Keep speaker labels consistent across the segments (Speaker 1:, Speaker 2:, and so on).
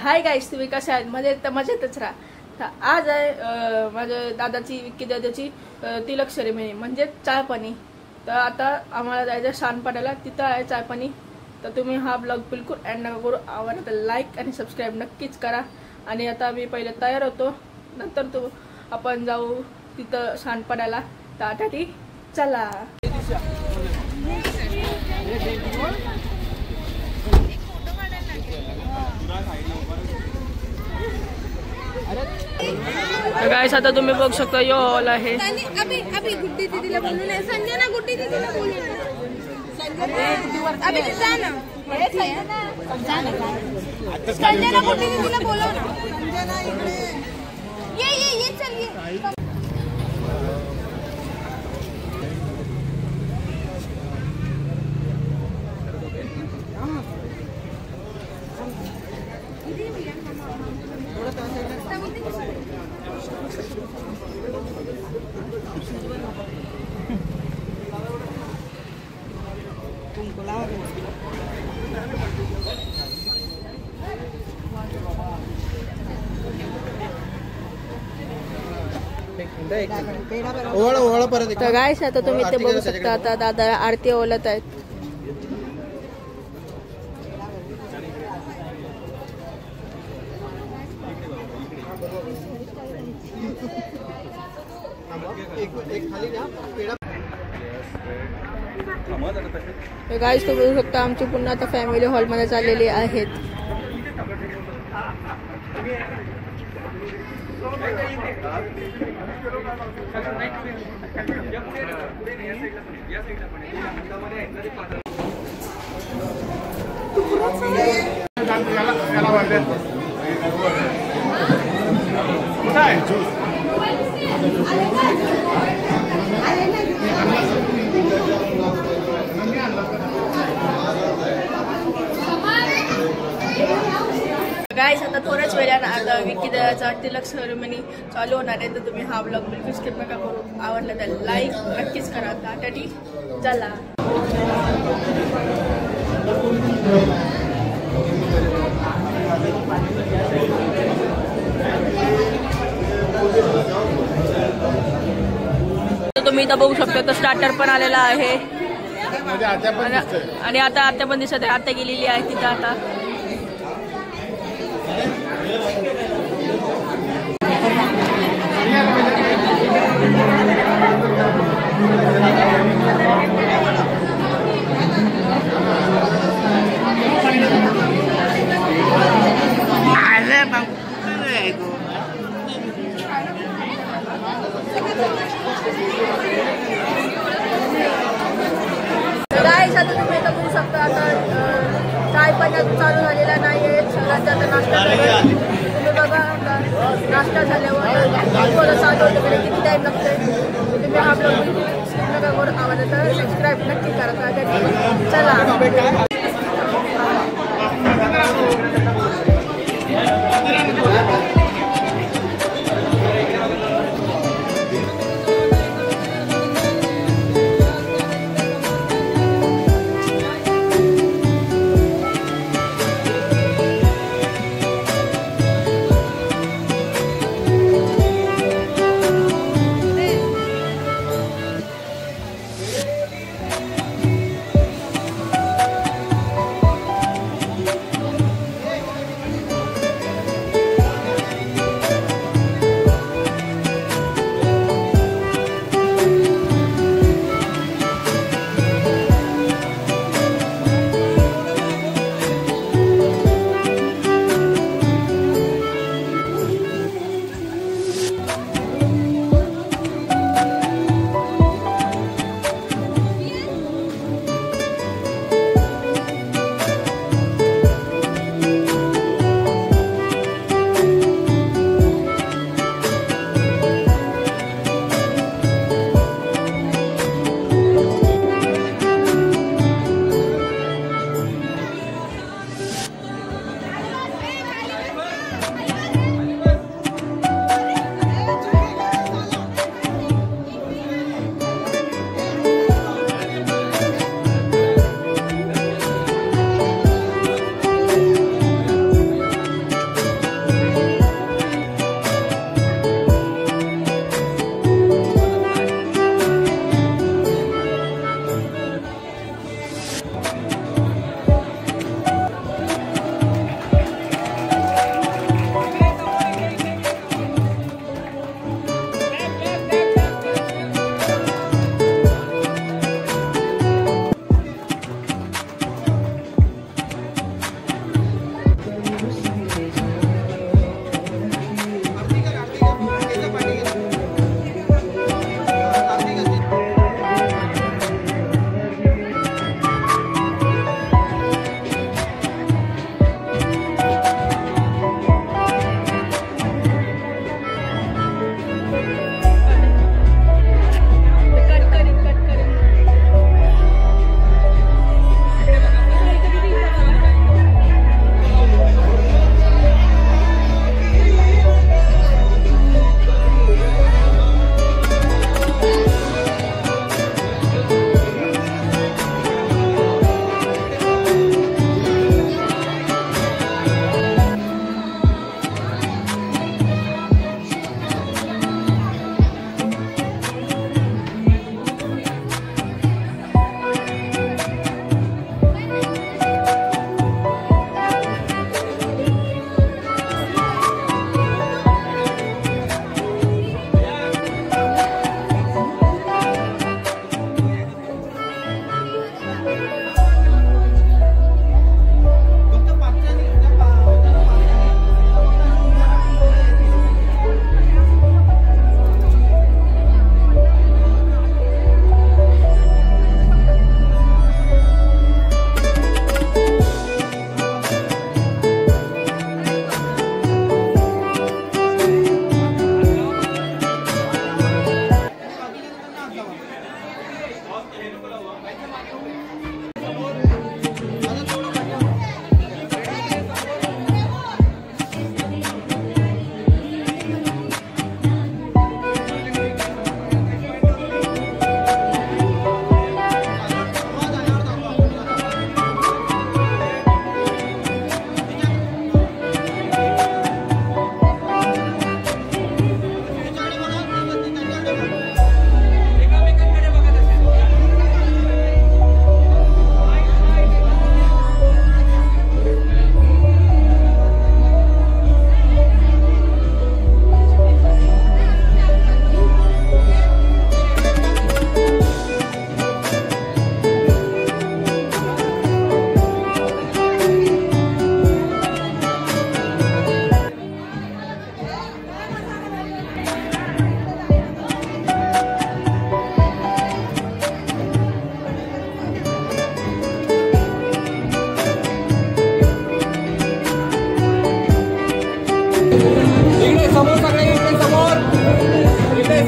Speaker 1: Hi guys, तुम्ही कशा आहेत? मजेतच राहा. तर आज आहे माझ्या दादाची विक्की दादाची तिलक सेरेमनी म्हणजे चाय पाणी. तर आता आम्हाला जायचं शानपाड्याला, तिथं आहे चाय पाणी. तर तुम्ही हा ब्लॉग बिलकुल एंड नका करू. आवडला तर लाईक आणि सबस्क्राईब नक्कीच करा. आणि आता मी पहिले तयार होतो, नंतर आपण जाऊ तिथं शानपाड्याला. तर आता ती चला. गाइस आता तुम्ही बघू शकता यो हॉल आहे.
Speaker 2: अभी गुड्डी दीदीला बोलू नये. संजय ना गुड्डी दीदीला बोलू नये. अभी जा ना. संजय ना गुड्डी दीदीला बोलव ना. संजय ना इकडे ये चल ये.
Speaker 1: तर गाइस आता तुम्ही ते बघू शकता. आता दादा आरती ओलत आहेत. गाइस तुम्ही बघू शकता आमची पुन्हा आता फॅमिली हॉल मध्ये चाललेली आहेत. गाइस आता थोड्याच वेळानं आता विक्की दादाचा तिलक सेरेमनी चालू होणार आहे. तर तुम्ही हा ब्लॉग बिलकुल स्किप नका करू. आवडला तर लाईक नक्कीच करा. त्यासाठी चला. तुम्ही इथं बघू शकता तर स्टार्टर पण आलेला आहे. आणि आता आत्या पण दिसत आहे. आत्या गेलेली आहे तिथं आता. गाइस आता तुम्ही आता बघू शकता आता चाय पण चालू झालेला नाहीये. सगळ्यांचा आता नाश्ता तुम्ही बघा. नाश्ता झाल्यावर चालू होतं किती टाइम लागते. तुम्ही हा ब्लॉग स्किप नका करू. आवडलं तर सबस्क्राईब नक्की करा. चला.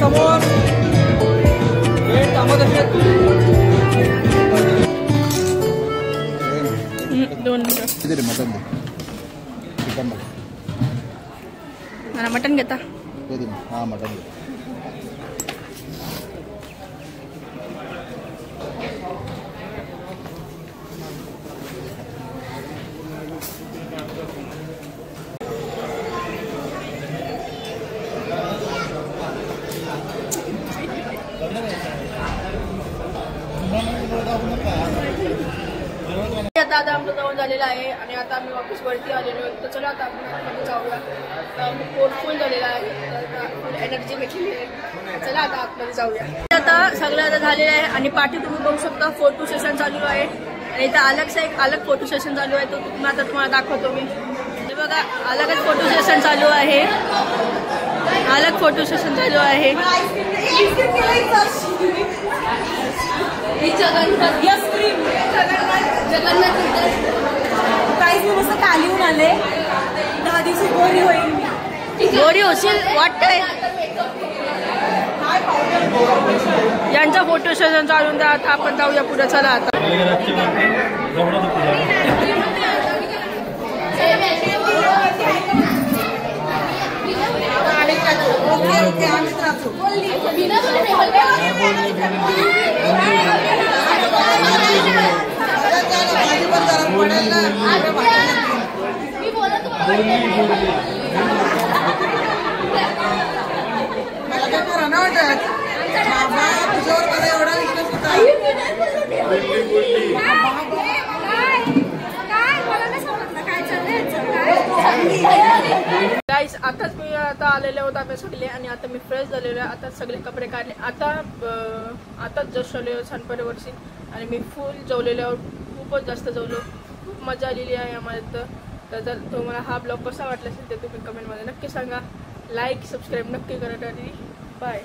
Speaker 3: समोर गेट थांबत असतात.
Speaker 1: 2 मिनिटं
Speaker 4: मटन चिकन
Speaker 1: मला मटन घेता.
Speaker 4: हां मटन
Speaker 1: आता आमचं जाऊन झालेलं आहे आणि आता आम्ही वापस वरती आलेलो आहे. तर चला आता आपण आतमध्ये जाऊया. पोट फुल झालेला आहे, एनर्जी भेटलेली आहे. चला आता आतमध्ये जाऊया. आता सगळं आता झालेलं आहे आणि पाठी तुम्ही बघू शकता फोटो सेशन चालू आहे आणि इथं अलग फोटो सेशन चालू आहे. तो आता तुम्हाला दाखवतो मी. हे बघा अलगच फोटो सेशन चालू आहे. अलग फोटो सेशन चालू आहे.
Speaker 2: काहीच मी मस्त कालीहून आले. 10 दिवशी गोरी होईल.
Speaker 1: गोरी होशील वाटतंय. यांचा फोटो सेशन चालून द्या. आता आपण जाऊया पुढे. चला आता गाईस आताच मी आता आलेले होते आम्ही सगळे आणि आता मी फ्रेश झालेलो आहे. आता सगळे कपडे काढले. आताच जस्ट आलेलो सानपाड्या वर्षी आणि मी फुल जेवलेलो. खूपच जास्त जेवलो. खूप मजा आलेली आहे आम्हाला. तर जर तुम्हाला हा ब्लॉग कसा वाटला असेल तर तुम्ही कमेंटमध्ये नक्की सांगा. लाईक सबस्क्राईब नक्की करा. बाय.